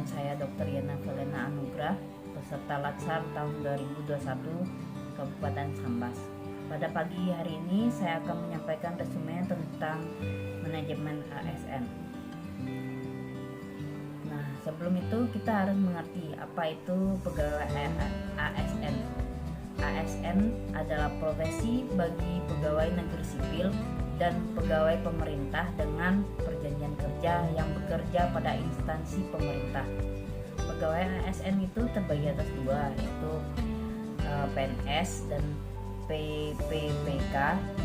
Perkenalkan, saya Dr. Yana Velena Anugrah, peserta Latsar tahun 2021 Kabupaten Sambas. Pada pagi hari ini saya akan menyampaikan resume tentang manajemen ASN. Nah, sebelum itu kita harus mengerti apa itu pegawai ASN. ASN adalah profesi bagi pegawai negeri sipil dan pegawai pemerintah dengan perjanjian kerja yang bekerja pada instansi pemerintah. Pegawai ASN itu terbagi atas dua, yaitu PNS dan PPPK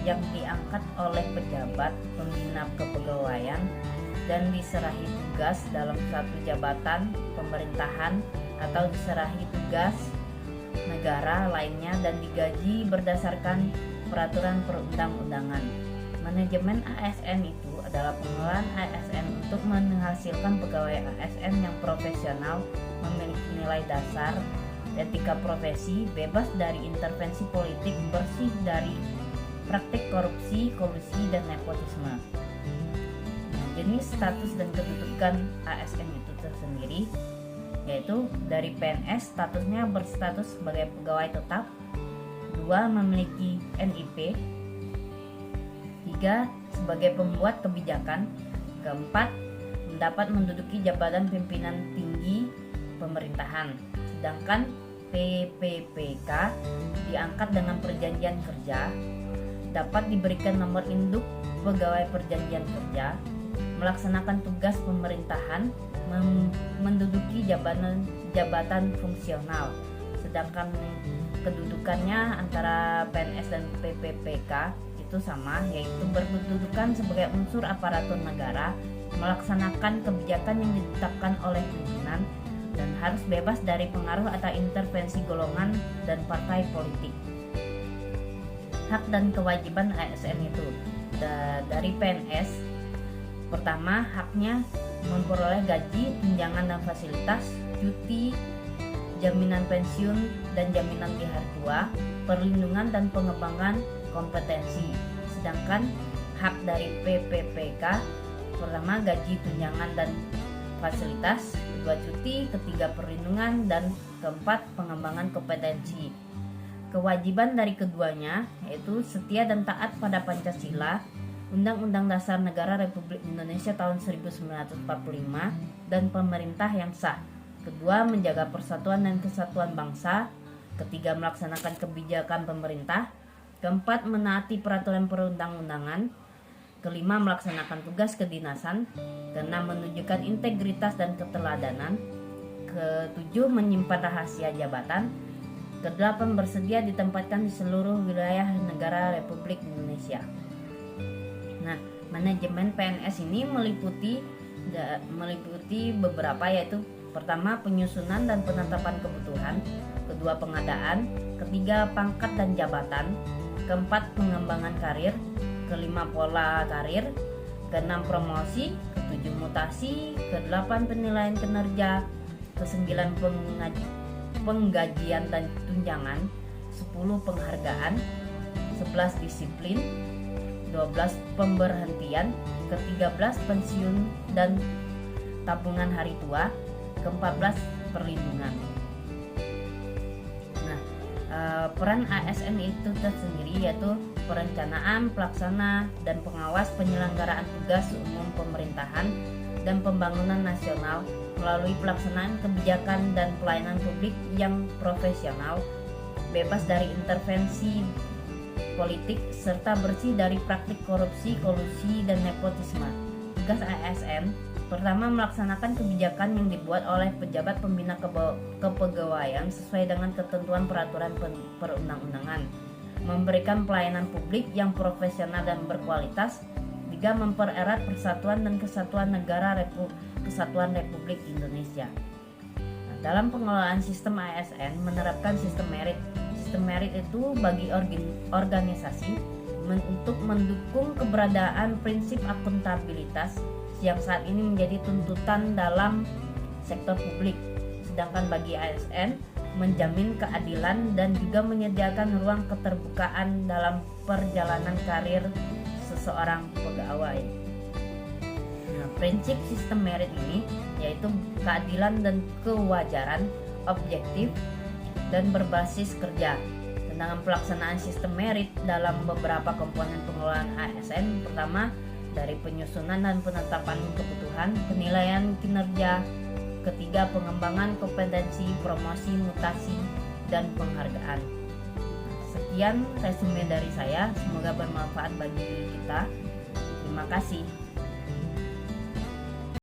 yang diangkat oleh pejabat pembina kepegawaian dan diserahi tugas dalam suatu jabatan pemerintahan atau diserahi tugas negara lainnya dan digaji berdasarkan peraturan perundang-undangan. Manajemen ASN itu adalah pengelolaan ASN untuk menghasilkan pegawai ASN yang profesional, memiliki nilai dasar, etika profesi, bebas dari intervensi politik, bersih dari praktik korupsi, kolusi, dan nepotisme. Nah, jenis status dan kedudukan ASN itu tersendiri, yaitu dari PNS statusnya berstatus sebagai pegawai tetap, 2 memiliki NIP, 3 sebagai pembuat kebijakan, keempat mendapat menduduki jabatan pimpinan tinggi pemerintahan. Sedangkan PPPK diangkat dengan perjanjian kerja, dapat diberikan nomor induk pegawai perjanjian kerja, melaksanakan tugas pemerintahan, menduduki jabatan fungsional. Sedangkan kedudukannya antara PNS dan PPPK itu sama, yaitu berkedudukan sebagai unsur aparatur negara, melaksanakan kebijakan yang ditetapkan oleh pimpinan, dan harus bebas dari pengaruh atau intervensi golongan dan partai politik. Hak dan kewajiban ASN itu dari PNS, pertama haknya memperoleh gaji, tunjangan dan fasilitas, cuti, jaminan pensiun dan jaminan di hari tua, perlindungan dan pengembangan kompetensi. Sedangkan hak dari PPPK, pertama gaji, tunjangan dan fasilitas, kedua cuti, ketiga perlindungan, dan keempat pengembangan kompetensi. Kewajiban dari keduanya yaitu setia dan taat pada Pancasila, Undang-Undang Dasar Negara Republik Indonesia tahun 1945, dan pemerintah yang sah. Kedua, menjaga persatuan dan kesatuan bangsa. Ketiga, melaksanakan kebijakan pemerintah. Keempat, menaati peraturan perundang-undangan. Kelima, melaksanakan tugas kedinasan. Keenam, menunjukkan integritas dan keteladanan. Ketujuh, menyimpan rahasia jabatan. Kedelapan, bersedia ditempatkan di seluruh wilayah negara Republik Indonesia. Nah, manajemen PNS ini meliputi beberapa, yaitu pertama penyusunan dan penetapan kebutuhan, kedua pengadaan, ketiga pangkat dan jabatan, keempat pengembangan karir, kelima pola karir, keenam promosi, ketujuh mutasi, kedelapan penilaian kinerja, kesembilan penggajian dan tunjangan, 10 penghargaan, 11 disiplin, 12 pemberhentian, ke-13 pensiun dan tabungan hari tua, ke-14 perlindungan. Nah, peran ASN itu tersendiri yaitu perencanaan, pelaksana, dan pengawas penyelenggaraan tugas umum pemerintahan dan pembangunan nasional melalui pelaksanaan kebijakan dan pelayanan publik yang profesional, bebas dari intervensi politik, serta bersih dari praktik korupsi, kolusi, dan nepotisme. Tugas ASN pertama melaksanakan kebijakan yang dibuat oleh pejabat pembina kepegawaian sesuai dengan ketentuan peraturan perundang-undangan, memberikan pelayanan publik yang profesional dan berkualitas. Tiga, mempererat persatuan dan kesatuan negara Kesatuan Republik Indonesia. Nah, dalam pengelolaan sistem ASN menerapkan sistem merit. Sistem merit itu bagi organisasi untuk mendukung keberadaan prinsip akuntabilitas yang saat ini menjadi tuntutan dalam sektor publik. Sedangkan bagi ASN menjamin keadilan dan juga menyediakan ruang keterbukaan dalam perjalanan karir seseorang pegawai. Nah, prinsip sistem merit ini yaitu keadilan dan kewajaran, objektif, dan berbasis kerja. Tentang pelaksanaan sistem merit dalam beberapa komponen pengelolaan ASN, pertama dari penyusunan dan penetapan kebutuhan, penilaian kinerja, ketiga pengembangan kompetensi, promosi, mutasi, dan penghargaan. Sekian resume dari saya, semoga bermanfaat bagi kita. Terima kasih.